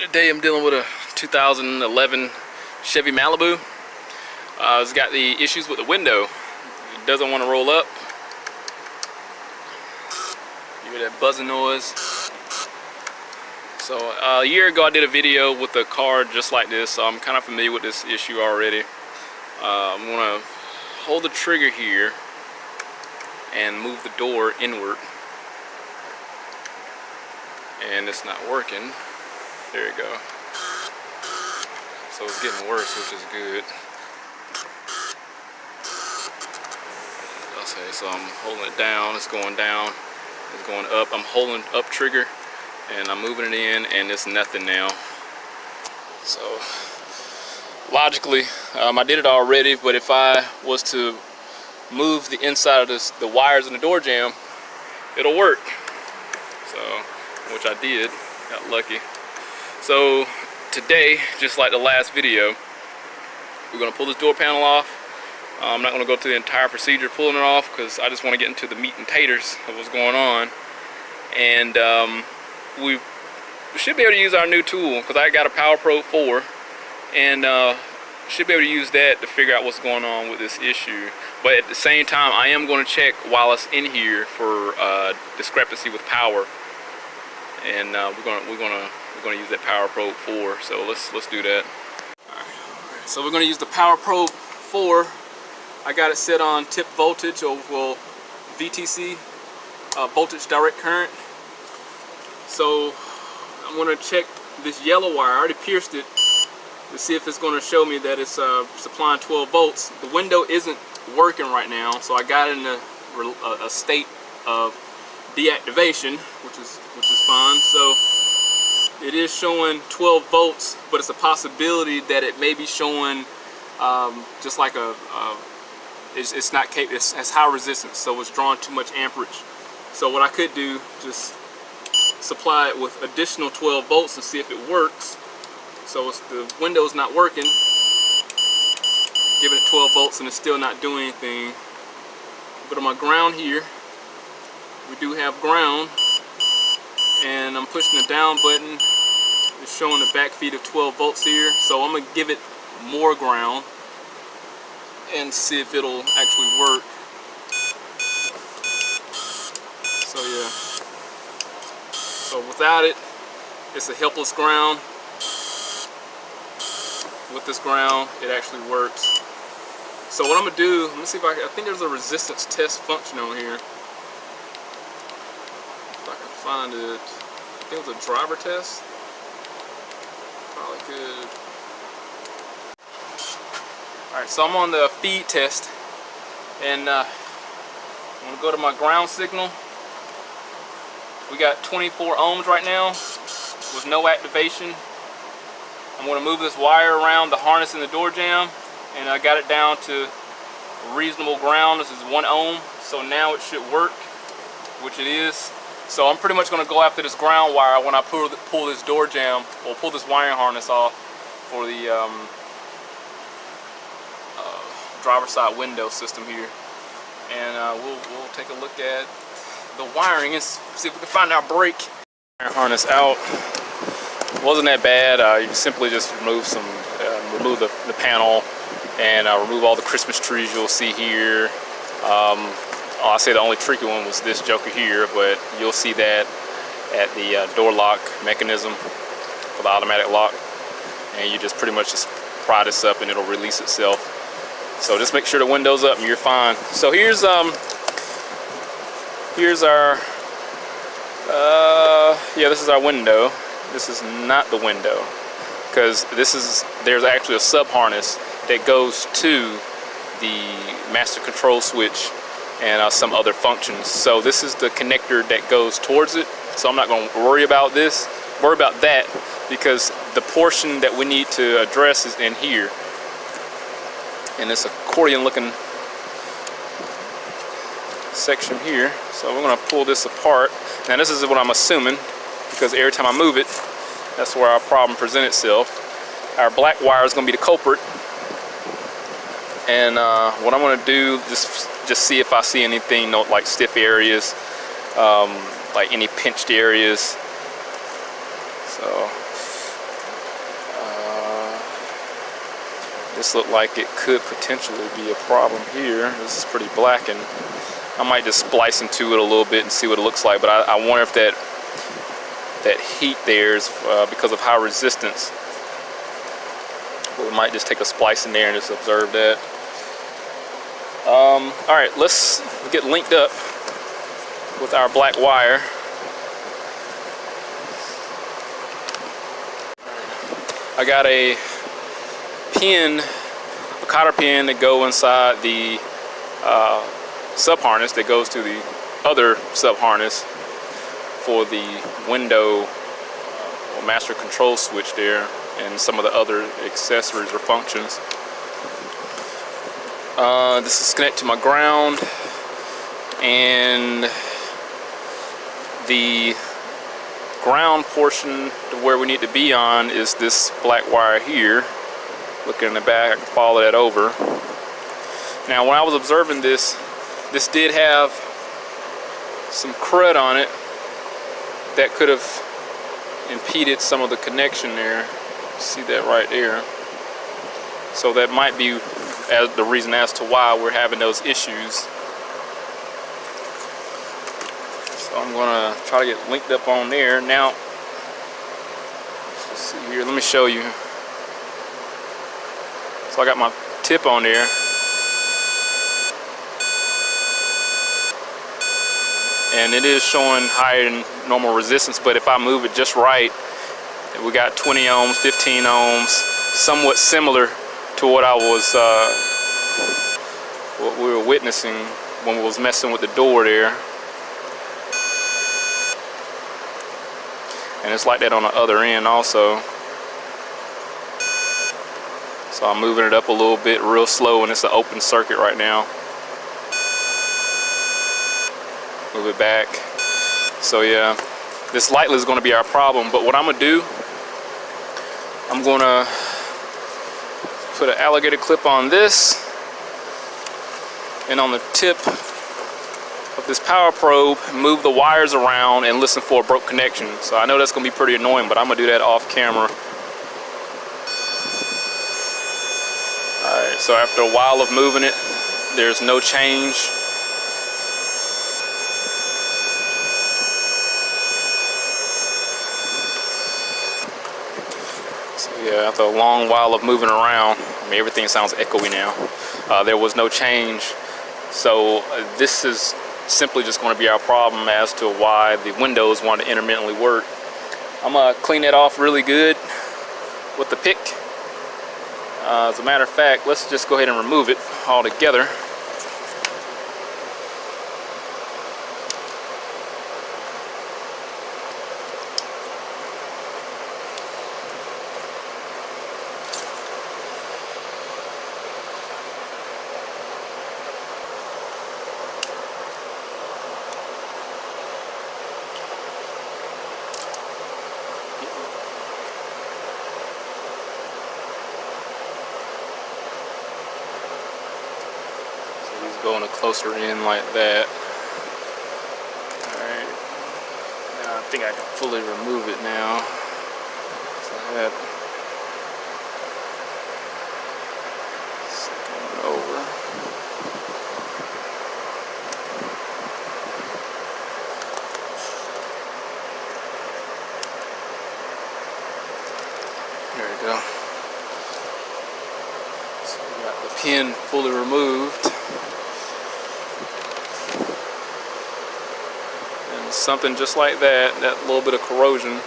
Today I'm dealing with a 2011 Chevy Malibu. It's got the issues with the window. It doesn't want to roll up. You hear that buzzing noise. So a year ago I did a video with a car just like this, so I'm kind of familiar with this issue already. I'm going to hold the trigger here and move the door inward. And it's not working. There you go. So it's getting worse, which is good. Okay, so I'm holding it down, it's going down, it's going up. I'm holding up trigger and I'm moving it in, and it's nothing now. So logically, I did it already, but if I was to move the inside of the wires in the door jamb, it'll work. So, which I did, got lucky. So today, just like the last video, we're going to pull this door panel off. I'm not going to go through the entire procedure pulling it off because I just want to get into the meat and taters of what's going on. And we should be able to use our new tool because I got a Power Probe 4, and should be able to use that to figure out what's going on with this issue. But at the same time, I am going to check while it's in here for discrepancy with power. And we're gonna use that Power Probe 4. So let's do that. All right. So we're gonna use the Power Probe 4. I got it set on tip voltage, or well, VTC, voltage direct current. So I'm gonna check this yellow wire. I already pierced it to see if it's gonna show me that it's supplying 12 volts. The window isn't working right now, so I got it in a state of deactivation, which is fine. So it is showing 12 volts, but it's a possibility that it may be showing just like it has high resistance, so it's drawing too much amperage. So what I could do, just supply it with additional 12 volts and see if it works. So if the window's not working, giving it 12 volts and it's still not doing anything. But on my ground here, we do have ground, and I'm pushing the down button. It's showing the back feed of 12 volts here, so I'm gonna give it more ground and see if it'll actually work. So yeah, so without it, it's a helpless ground. With this ground, it actually works. So what I'm gonna do, let me see if I think there's a resistance test function on here. If I can find it. I think it was a driver test. Probably could. Alright, so I'm on the feed test, and I'm going to go to my ground signal. We got 24 ohms right now with no activation. I'm going to move this wire around the harness in the door jamb, and I got it down to reasonable ground. This is 1 ohm, so now it should work, which it is. So I'm pretty much going to go after this ground wire when I pull this door jamb, or pull this wiring harness off for the driver side window system here. And we'll take a look at the wiring and see if we can find our brake. Wiring harness out. Wasn't that bad. You simply just remove the panel and remove all the Christmas trees you'll see here. I'll say the only tricky one was this joker here, but you'll see that at the door lock mechanism for the automatic lock, and you just pretty much just pry this up and it'll release itself. So just make sure the window's up and you're fine. So here's our this is our window. This is not the window, because there's actually a sub harness that goes to the master control switch and some other functions. So this is the connector that goes towards it. So I'm not going to worry about that, because the portion that we need to address is in here. And this accordion looking section here. So we're going to pull this apart. Now this is what I'm assuming, because every time I move it, that's where our problem presents itself. Our black wire is going to be the culprit. And what I'm going to do, just see if I see anything like stiff areas, like any pinched areas. So This looked like it could potentially be a problem here. This is pretty blackened. I might just splice into it a little bit and see what it looks like, but I wonder if that heat there is because of high resistance. But we might just take a splice in there and just observe that. All right, let's get linked up with our black wire. I got a pin, a cotter pin that go inside the sub harness that goes to the other sub harness for the window or master control switch there, and some of the other accessories or functions. This is connected to my ground, and the ground portion to where we need to be on is this black wire here. Looking in the back, I can follow that over. Now, when I was observing this did have some crud on it that could have impeded some of the connection there. See that right there? So that might be the reason as to why we're having those issues. So I'm gonna try to get linked up on there. Now, let's just see here, let me show you. So I got my tip on there. And it is showing higher than normal resistance, but if I move it just right, we got 20 ohms, 15 ohms, somewhat similar to what what we were witnessing when we was messing with the door there. And it's like that on the other end also. So I'm moving it up a little bit real slow, and it's an open circuit right now. Move it back. So yeah, this likely is going to be our problem, but what I'm going to do, I'm going to put an alligator clip on this, and on the tip of this power probe, move the wires around and listen for a broke connection. So I know that's going to be pretty annoying, but I'm going to do that off camera. Alright, so after a while of moving it, there's no change. So yeah, after a long while of moving around, I mean, everything sounds echoey now. There was no change. So this is simply just going to be our problem as to why the windows want to intermittently work. I'm going to clean that off really good with the pick. As a matter of fact, let's just go ahead and remove it altogether. Going a closer in like that. Alright. Now I think I can fully remove it now. So I had second one over. There we go. So we got the pin fully removed. Something just like that, that little bit of corrosion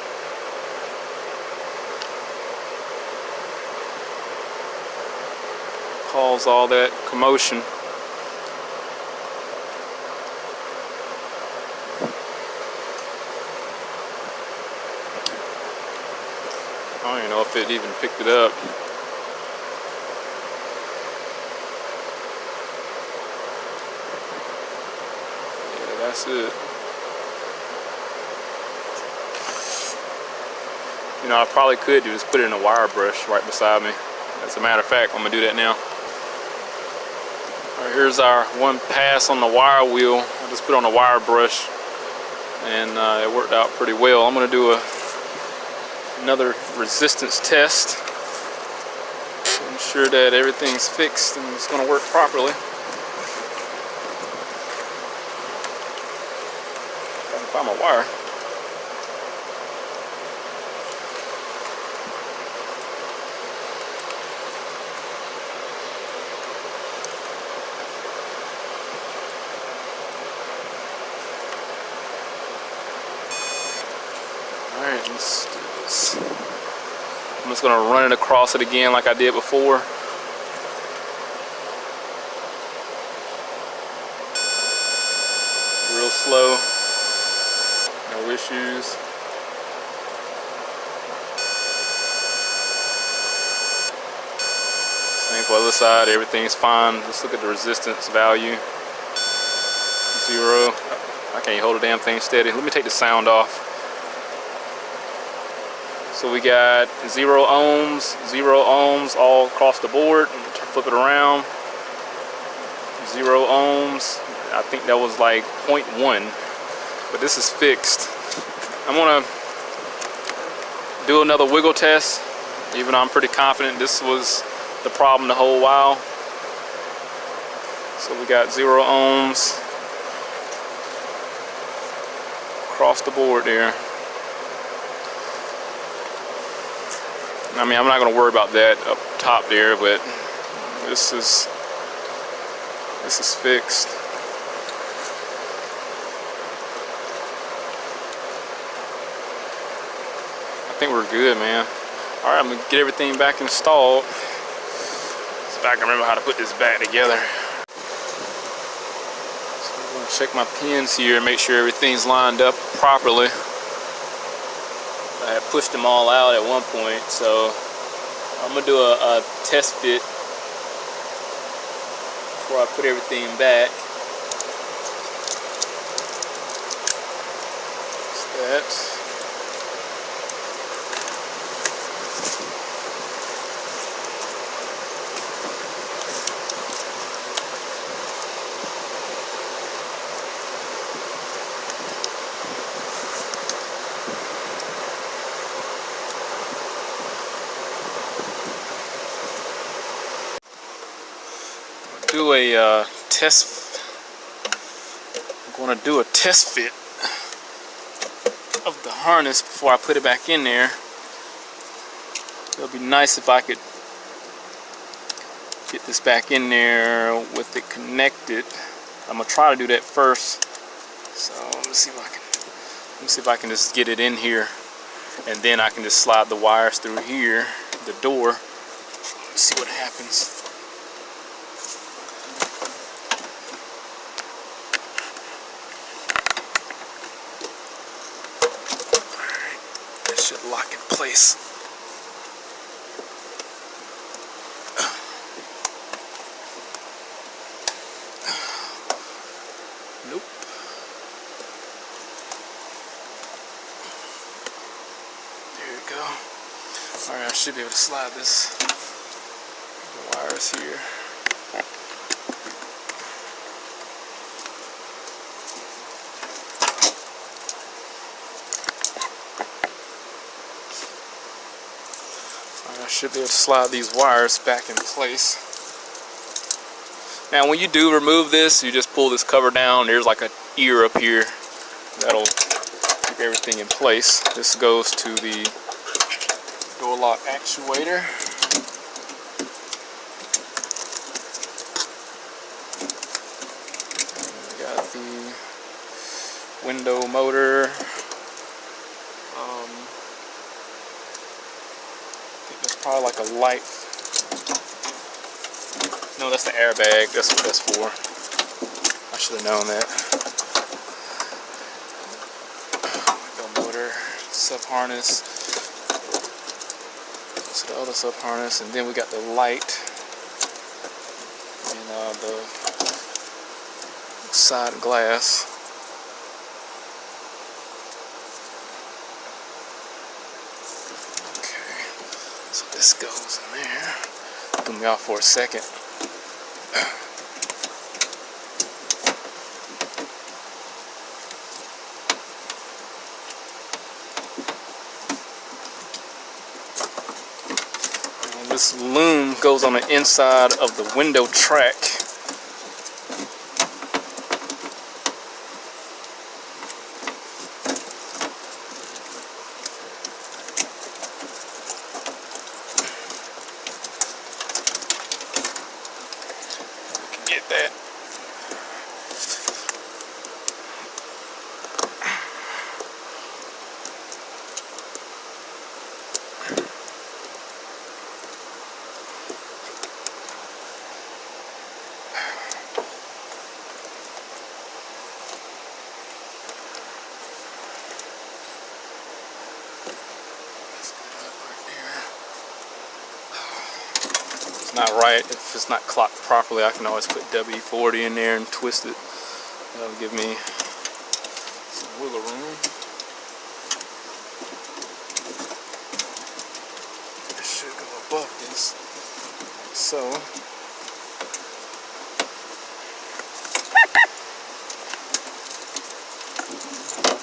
caused all that commotion. I don't even know if it even picked it up. Yeah, that's it. You know, I probably could do is put it in a wire brush right beside me. As a matter of fact, I'm gonna do that now. All right, here's our one pass on the wire wheel. I just put on a wire brush, and it worked out pretty well. I'm gonna do another resistance test and sure that everything's fixed and it's going to work properly. I can find my wire. Alright, let's do this. I'm just going to run it across it again like I did before. Real slow. No issues. Same for the other side, everything's fine. Let's look at the resistance value. 0. I can't hold the damn thing steady. Let me take the sound off. So we got 0 ohms all across the board. Flip it around. 0 ohms. I think that was like 0.1, but this is fixed. I'm gonna do another wiggle test, even though I'm pretty confident this was the problem the whole while. So we got 0 ohms across the board there. I mean, I'm not going to worry about that up top there, but this is fixed. I think we're good, man. All right, I'm going to get everything back installed. See if I can remember how to put this back together. So I'm going to check my pins here and make sure everything's lined up properly. I had pushed them all out at one point, so I'm gonna do a test fit before I put everything back. That's that. Do a test. I'm going to do a test fit of the harness before I put it back in there. It'll be nice if I could get this back in there with it connected. I'm gonna try to do that first. So let me see if I can just get it in here, and then I can just slide the wires through here, the door. Let's see what happens. Should lock in place. Nope. There we go. Alright, I should be able to slide this. The wires here. I should be able to slide these wires back in place. Now when you do remove this, you just pull this cover down. There's like an ear up here that'll keep everything in place. This goes to the door lock actuator. We got the window motor. Probably like a light. No, that's the airbag. That's what that's for. I should have known that. The motor, sub harness. So the other sub harness, and then we got the light and the side glass. So this goes in there. Threw me off for a second. This loom goes on the inside of the window track. Get that. Not right. If it's not clocked properly, I can always put W40 in there and twist it. That'll give me some wiggle room. It should go above this, like so.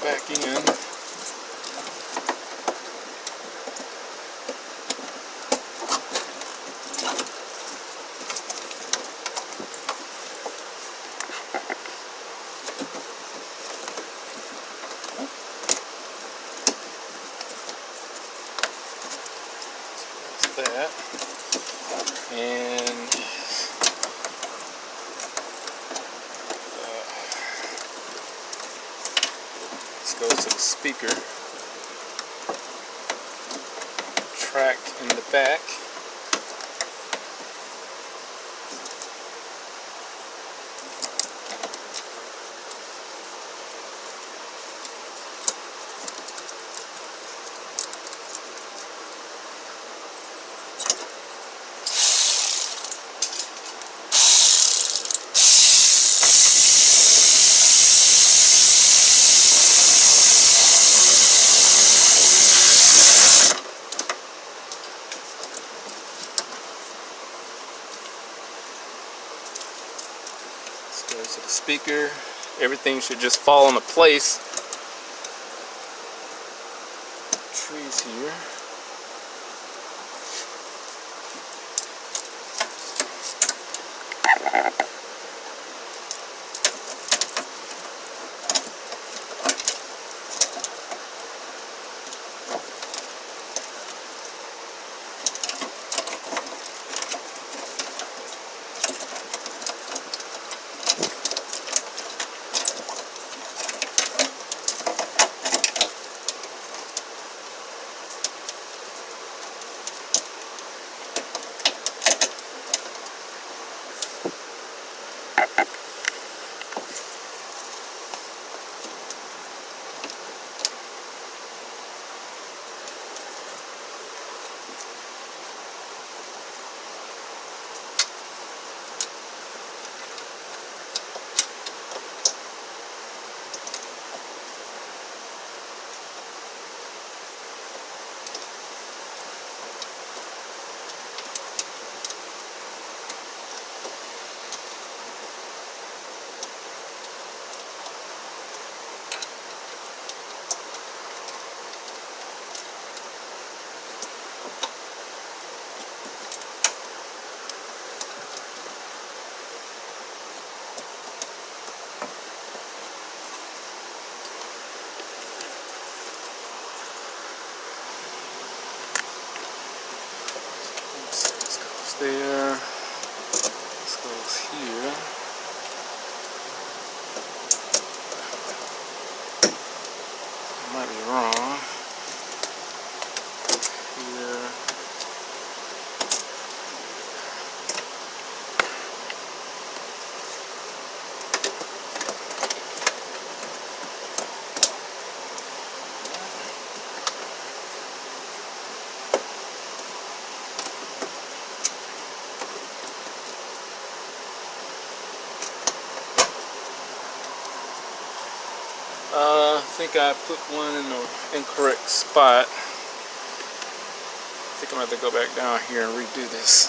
Back in. That, and this goes to the speaker track in the back. Goes to the speaker. Everything should just fall into place. Trees here. There, this goes here. I might be wrong. Here. I think I put one in the incorrect spot. I think I'm going to have to go back down here and redo this.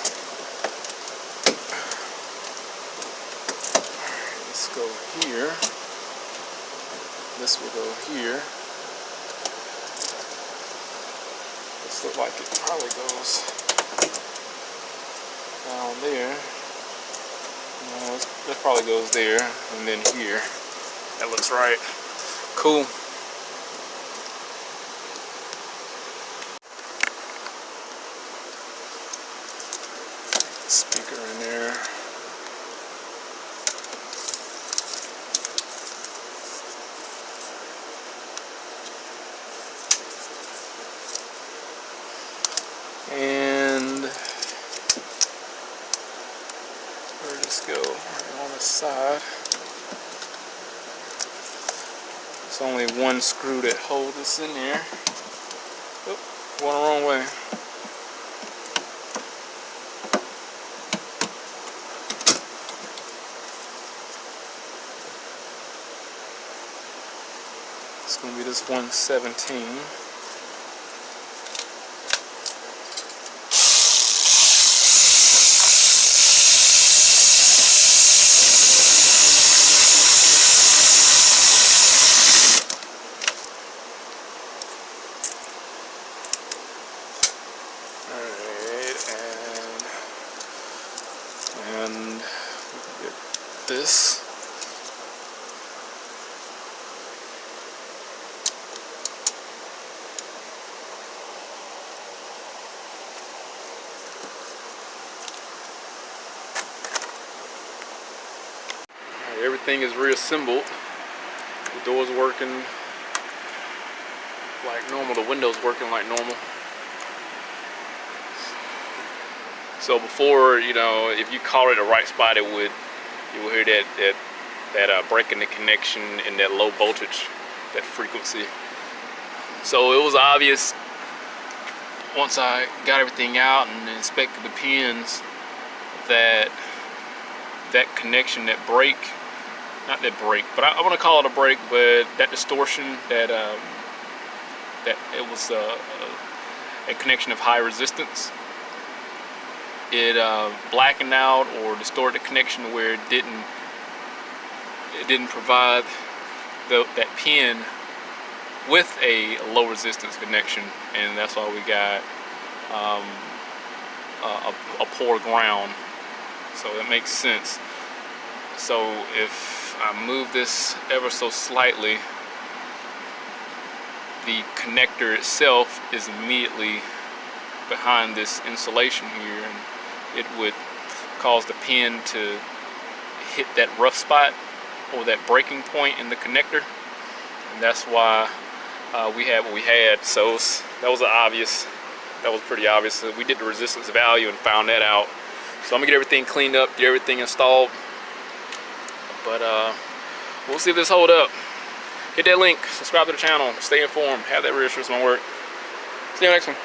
Alright, let's go here. This will go here. This looks like it probably goes down there. That probably goes there, and then here. That looks right. Cool. Speaker in there. And where does this go? Right on the side. It's only one screw that holds this in there. Oh, going the wrong way. It's going to be this 117. And get this. Right, everything is reassembled. The door's working like normal. The window's working like normal. So before, you know, if you caught it the right spot, you will hear that break in the connection and that low voltage, that frequency. So it was obvious once I got everything out and inspected the pins that connection, that break, not that break, but I want to call it a break, but that distortion, that it was a connection of high resistance. It blackened out or distorted the connection where it didn't provide that pin with a low resistance connection, and that's why we got a poor ground. So that makes sense. So if I move this ever so slightly, the connector itself is immediately behind this insulation here, and it would cause the pin to hit that rough spot or that breaking point in the connector, and that's why we had what we had. So that was pretty obvious. We did the resistance value and found that out. So I'm gonna get everything cleaned up, get everything installed, but we'll see if this hold up. Hit that link, subscribe to the channel, stay informed, have that reassurance on my work. See you next one.